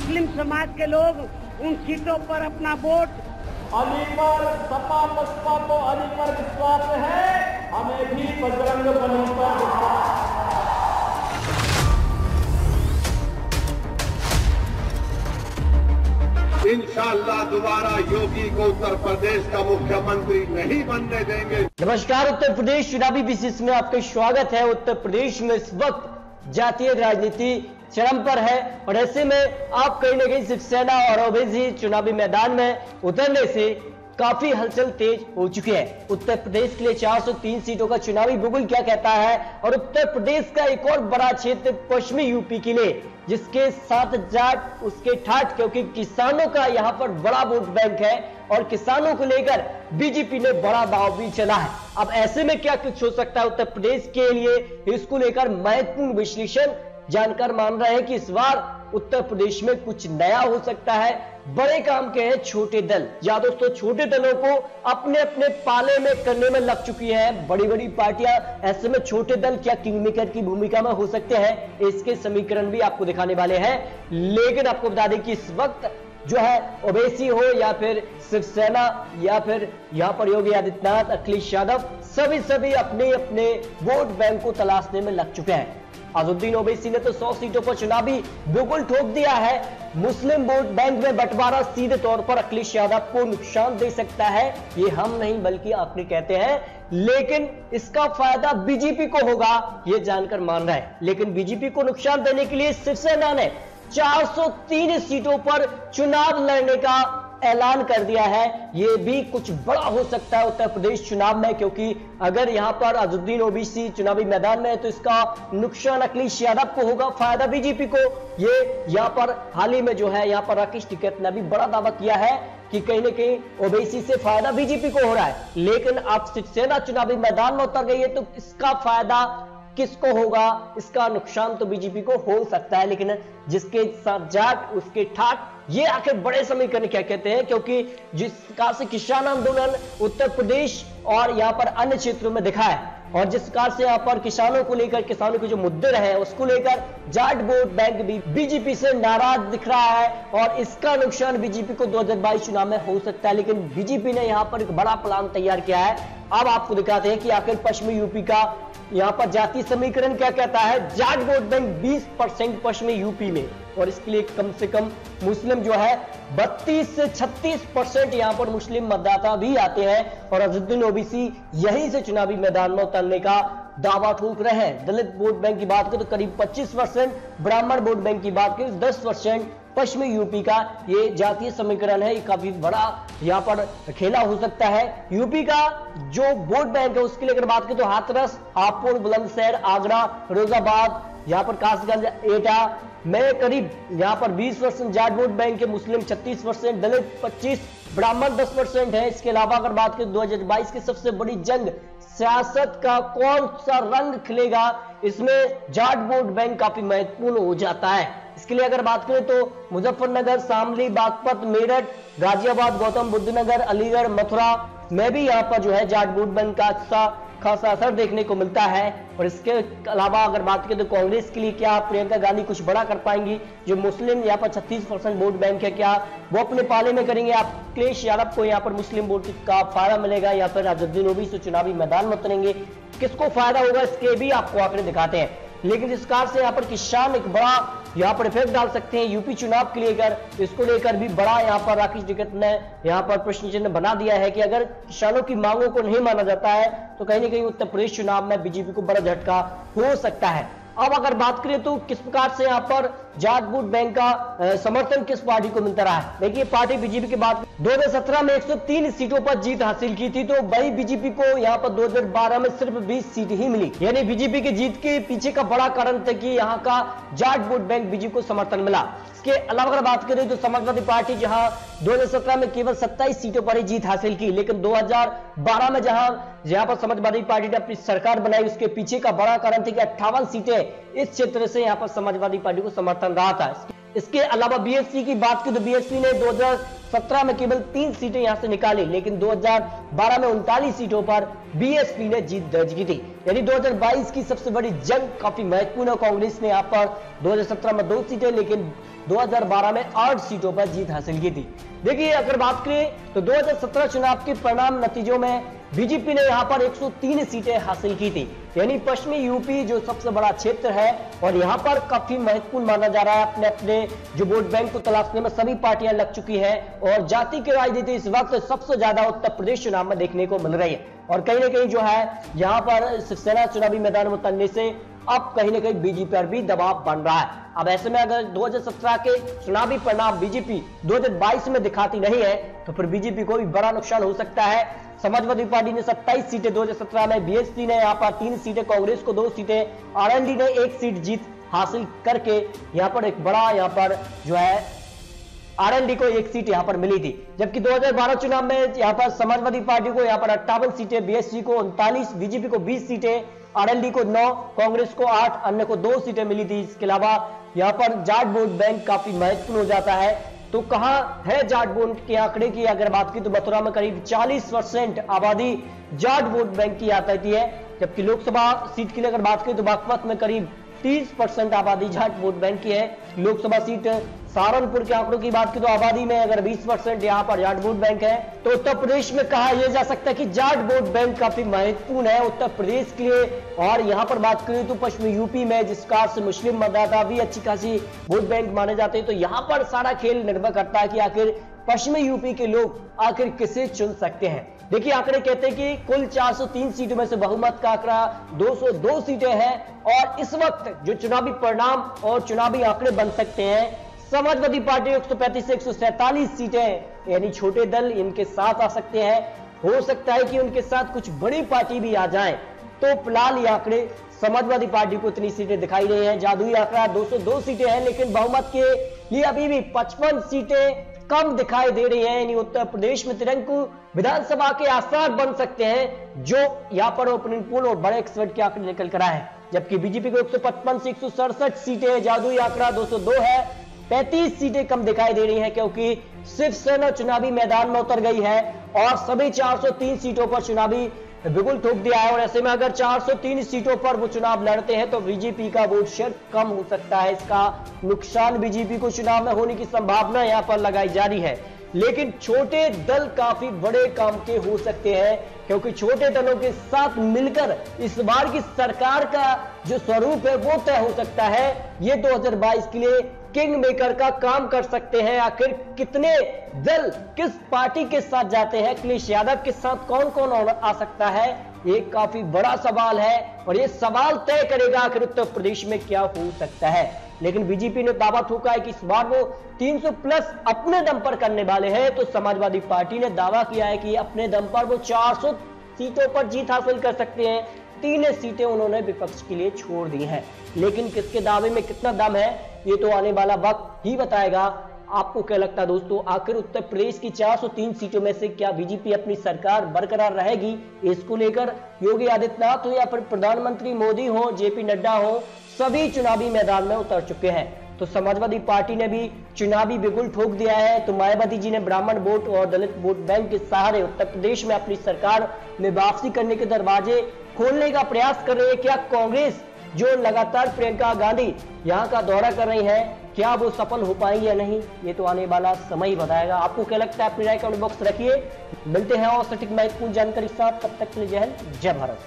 मुस्लिम समाज के लोग उन सीटों पर अपना वोट अली पर सपा बसपा को अली पर विश्वास है, हमें भी बजरंग बली पर विश्वास है। इंशाअल्लाह दोबारा योगी को उत्तर प्रदेश का मुख्यमंत्री नहीं बनने देंगे। नमस्कार, उत्तर प्रदेश चुनावी विशेष में आपका स्वागत है। उत्तर प्रदेश में इस वक्त जातीय राजनीति चरम पर है और ऐसे में आप कहीं ना कहीं शिवसेना और ओवैसी चुनावी मैदान में उतरने से काफी हलचल तेज हो चुकी है। उत्तर प्रदेश के लिए 403 सीटों का चुनावी बुगुल क्या कहता है और उत्तर प्रदेश का एक और बड़ा क्षेत्र पश्चिमी यूपी के लिए, जिसके साथ जाट उसके ठाठ, क्योंकि किसानों का यहां पर बड़ा वोट बैंक है और किसानों को लेकर बीजेपी ने बड़ा दांव भी चला है। अब ऐसे में क्या कुछ हो सकता है उत्तर प्रदेश के लिए, इसको लेकर महत्वपूर्ण विश्लेषण जानकर मान रहे हैं कि इस बार उत्तर प्रदेश में कुछ नया हो सकता है। बड़े काम के हैं छोटे दल, या दोस्तों छोटे दलों को अपने अपने पाले में करने में लग चुकी है बड़ी बड़ी पार्टियां। ऐसे में छोटे दल क्या किंग मेकर की भूमिका में हो सकते हैं, इसके समीकरण भी आपको दिखाने वाले हैं। लेकिन आपको बता दें कि इस वक्त जो है ओवैसी हो या फिर शिवसेना या फिर यहां पर योगी आदित्यनाथ, अखिलेश यादव, सभी अपने अपने वोट बैंक को तलाशने में लग चुके हैं। अजहरुद्दीन ओवैसी ने तो 100 सीटों पर चुनावी बुगुल ठोक दिया है। मुस्लिम वोट बैंक में बंटवारा सीधे तौर पर अखिलेश यादव को नुकसान दे सकता है, ये हम नहीं बल्कि आपने कहते हैं, लेकिन इसका फायदा बीजेपी को होगा, ये जानकर मान रहा है। लेकिन बीजेपी को नुकसान देने के लिए शिवसेना ने 403 सीटों पर चुनाव लड़ने का ऐलान कर दिया है। यह भी कुछ बड़ा हो सकता है उत्तर प्रदेश चुनाव में, क्योंकि अगर यहां पर अजहरुद्दीन ओवैसी चुनावी मैदान में है तो इसका नुकसान अखिलेश यादव को होगा, फायदा बीजेपी को। ये यहां पर हाल ही में जो है यहां पर राकेश टिकैत ने भी बड़ा दावा किया है कि कहीं ना कहीं ओवैसी से फायदा बीजेपी को हो रहा है। लेकिन अब शिवसेना चुनावी मैदान में उतर गई है तो इसका फायदा किसको होगा, इसका नुकसान तो बीजेपी को हो सकता है। लेकिन जिसके साथ जाट उसके ठाट, ये आखिर बड़े समीकरण क्या कहते हैं, क्योंकि जिस प्रकार से किसान आंदोलन उत्तर प्रदेश और यहां पर अन्य क्षेत्रों में दिखा है और जिस प्रकार से यहां पर किसानों को लेकर, किसानों के जो मुद्दे रहे उसको लेकर जाट वोट बैंक भी बीजेपी से नाराज दिख रहा है और इसका नुकसान बीजेपी को 2022 चुनाव में हो सकता है। लेकिन बीजेपी ने यहां पर एक बड़ा प्लान तैयार किया है। अब आपको दिखाते हैं कि आखिर पश्चिमी यूपी का यहां पर जातीय समीकरण क्या कहता है। जाट वोट बैंक 20% पश्चिमी यूपी में, और इसके लिए कम से कम मुस्लिम जो है 32 से 36% यहां पर मुस्लिम मतदाता भी आते हैं और अजहरुद्दीन ओवैसी यहीं से चुनावी मैदान में उतरने का दावा ठोक रहे हैं। दलित वोट बैंक की बात करें तो करीब 25%, ब्राह्मण वोट बैंक की बात करें 10%। पश्चिमी यूपी का ये जातीय समीकरण है, ये काफी बड़ा यहां पर खेला हो सकता है। यूपी का जो वोट बैंक है उसके लेकर बात करें तो हाथरस, हापुड़, बुलंदशहर, आगरा, फिरोजाबाद, यहां पर कासगंज, एटा में करीब यहां पर 20% जाट वोट बैंक है, मुस्लिम 36%, दलित 25%, ब्राह्मण 10% है। इसके अलावा अगर बात करें 2022 की सबसे बड़ी जंग सियासत का कौन सा रंग खिलेगा, इसमें जाट वोट बैंक काफी महत्वपूर्ण हो जाता है। इसके लिए अगर बात करें तो मुजफ्फरनगर, शामली, बागपत, मेरठ, गाजियाबाद, गौतम बुद्ध नगर, अलीगढ़, मथुरा में भी यहाँ पर जो है जाट वोट बैंक का अच्छा खासा असर देखने को मिलता है। और इसके अलावा अगर बात करें तो कांग्रेस के लिए क्या प्रियंका गांधी कुछ बड़ा कर पाएंगी, जो मुस्लिम यहाँ पर 36% वोट बैंक है, क्या वो अपने पाले में करेंगे। अखिलेश यादव को यहाँ पर मुस्लिम वोट का फायदा मिलेगा या फिर अजहरुद्दीन ओवैसी चुनावी मैदान में उतरेंगे, किसको फायदा होगा, इसके भी आपको आंकड़े दिखाते हैं। लेकिन इस कार से यहाँ पर किसान एक बड़ा यहाँ पर इफेक्ट डाल सकते हैं यूपी चुनाव के लेकर, इसको लेकर भी बड़ा यहाँ पर राकेश टिकैत ने यहाँ पर प्रश्न चिन्ह बना दिया है कि अगर किसानों की मांगों को नहीं माना जाता है तो कहीं ना कहीं उत्तर प्रदेश चुनाव में बीजेपी को बड़ा झटका हो सकता है। अब अगर बात करें तो किस प्रकार से यहाँ पर जाट वोट बैंक का समर्थन किस पार्टी को मिलता रहा है। देखिए, पार्टी बीजेपी के बाद 2017 में 103 सीटों पर जीत हासिल की थी, तो वही बीजेपी को यहाँ पर 2012 में सिर्फ 20 सीट ही मिली। यानी बीजेपी की जीत के पीछे का बड़ा कारण था कि यहाँ का जाट वोट बैंक बीजेपी को समर्थन मिला। इसके अलावा अगर बात करें तो समाजवादी पार्टी जहां 2017 में केवल 27 सीटों पर ही जीत हासिल की, लेकिन 2012 में जहां पर समाजवादी पार्टी ने अपनी सरकार बनाई, उसके पीछे का बड़ा कारण था कि 58 सीटें इस क्षेत्र से यहां पर समाजवादी पार्टी को समर्थन रहा था। इसके अलावा बीएसपी की बात की तो बीएसपी ने 2017 में केवल 3 सीटें यहां से निकाली, लेकिन 2012 में 39 सीटों पर बीएसपी ने जीत दर्ज की थी। यानी 2022 की सबसे बड़ी जंग काफी महत्वपूर्ण है। कांग्रेस ने यहां पर 2017 में 2 सीटें, लेकिन 2012 में 8 सीटों पर जीत हासिल की थी। देखिए, अगर बात करें तो 2017 चुनाव के परिणाम नतीजों में बीजेपी ने यहां पर 103 सीटें हासिल की थी। यानी पश्चिमी यूपी जो सबसे बड़ा क्षेत्र है और यहां पर काफी महत्वपूर्ण माना जा रहा है। अपने अपने जो वोट बैंक को तलाशने में सभी पार्टियां लग चुकी है और जाति की राजनीति इस वक्त सबसे ज्यादा उत्तर प्रदेश चुनाव में देखने को मिल रही है। और कहीं ना कहीं जो है यहां पर शिवसेना चुनावी मैदान में उतरने से अब कहीं ना कहीं बीजेपी पर भी दबाव बन रहा है। अब ऐसे में अगर 2017 के चुनावी परिणाम बीजेपी 2022 में दिखाती नहीं है तो फिर बीजेपी को भी बड़ा नुकसान हो सकता है। समाजवादी पार्टी ने 27 सीटें 2017 में, बीएसपी ने यहाँ पर 3 सीटें, कांग्रेस को 2 सीटें, आरएलडी ने 1 सीट जीत हासिल करके यहाँ पर एक बड़ा यहाँ पर जो है आरएलडी को 1 सीट यहां पर मिली थी। जबकि 2012 चुनाव में यहां पर समाजवादी पार्टी को यहां पर 58 सीटें, बीएसपी को 39, बीजेपी को 20 सीटें, आरएलडी को 9, कांग्रेस को 8, अन्य को 2 सीटें मिली थी। इसके अलावा यहां पर जाट वोट बैंक काफी महत्वपूर्ण हो जाता है। तो कहां है जाट वोट के आंकड़े की अगर बात की तो मथुरा में करीब 40% आबादी जाट वोट बैंक की आती है। जबकि लोकसभा सीट के लिए अगर बात करें तो बागपत में करीब 30% आबादी जाट वोट बैंक की है। लोकसभा सीट सहारनपुर के आंकड़ों की बात की तो आबादी में अगर 20% यहां पर जाट वोट बैंक है। तो उत्तर प्रदेश में कहा यह जा सकता है कि जाट वोट बैंक काफी महत्वपूर्ण है उत्तर प्रदेश के लिए। और यहां पर बात करें तो पश्चिमी यूपी में जिस कार से मुस्लिम मतदाता भी अच्छी खासी वोट बैंक माने जाते हैं, तो यहां पर सारा खेल निर्भर करता है कि आखिर पश्चिमी यूपी के लोग आखिर किसे चुन सकते हैं। देखिए, आंकड़े कहते हैं कि कुल 403 सीटों में से बहुमत का आंकड़ा 202 सीटें हैं। और इस वक्त जो चुनावी परिणाम और चुनावी आंकड़े बन सकते हैं, समाजवादी पार्टी 135 से 147 सीटें, यानी छोटे दल इनके साथ आ सकते हैं। हो सकता है कि उनके साथ कुछ बड़ी पार्टी भी आ जाए। तो फिलहाल ये आंकड़े समाजवादी पार्टी को इतनी सीटें दिखाई रही हैं। जादुई आंकड़ा 202 सीटें हैं, लेकिन बहुमत के लिए अभी भी 55 सीटें कम दिखाई दे रही हैं। यानी उत्तर प्रदेश में तिरंगु विधानसभा के आसार बन सकते हैं, जो यहां पर ओपनिंग पोल और बड़े एक्सपर्ट के आंकड़े निकल कर आए हैं। जबकि बीजेपी को 155 से 167 सीटें, जादुई आंकड़ा 202 है, 35 सीटें कम दिखाई दे रही हैं क्योंकि शिवसेना चुनावी मैदान में उतर गई है और सभी 403 सीटों पर चुनावी बिगुल ठोक दिया है। और ऐसे में अगर 403 सीटों पर वो चुनाव लड़ते हैं तो बीजेपी का वोट शेयर कम हो सकता है। इसका नुकसान बीजेपी को चुनाव में होने की संभावना यहां पर लगाई जा रही है। लेकिन छोटे दल काफी बड़े काम के हो सकते हैं क्योंकि छोटे दलों के साथ मिलकर इस बार की सरकार का जो स्वरूप है वो तय हो सकता है। ये 2022 के लिए किंग मेकर का काम कर सकते हैं। आखिर कितने दल किस पार्टी के साथ जाते हैं, अखिलेश यादव के साथ कौन कौन आ सकता है, ये काफी बड़ा सवाल है और ये सवाल तय करेगा आखिर उत्तर प्रदेश में क्या हो सकता है। लेकिन बीजेपी ने दावा ठोका है कि इस बार वो 300 प्लस अपने दम पर करने वाले हैं। तो समाजवादी पार्टी ने दावा किया है कि अपने दम पर वो 400 सीटों पर जीत हासिल कर सकते हैं। 3 सीटें उन्होंने विपक्ष के लिए छोड़ दी हैं। लेकिन किसके दावे में कितना दम है ये तो आने वाला वक्त ही बताएगा। आपको क्या लगता है दोस्तों, आखिर उत्तर प्रदेश की 403 सीटों में से क्या बीजेपी अपनी सरकार बरकरार रहेगी? इसको लेकर योगी आदित्यनाथ हो या फिर प्रधानमंत्री मोदी हो, जेपी नड्डा हो, सभी चुनावी मैदान में उतर चुके हैं। तो समाजवादी पार्टी ने भी चुनावी बिगुल ठोक दिया है। तो मायावती जी ने ब्राह्मण वोट और दलित वोट बैंक के सहारे उत्तर प्रदेश में अपनी सरकार में वापसी करने के दरवाजे खोलने का प्रयास कर रही है। क्या कांग्रेस जो लगातार प्रियंका गांधी यहाँ का दौरा कर रही है, क्या वो सफल हो पाएंगे या नहीं, ये तो आने वाला समय ही बताएगा। आपको क्या लगता है, अपनी राय कमेंट बॉक्स रखिए। मिलते हैं और सटीक महत्वपूर्ण जानकारी के साथ, तब तक के लिए जय हिंद, जय भारत।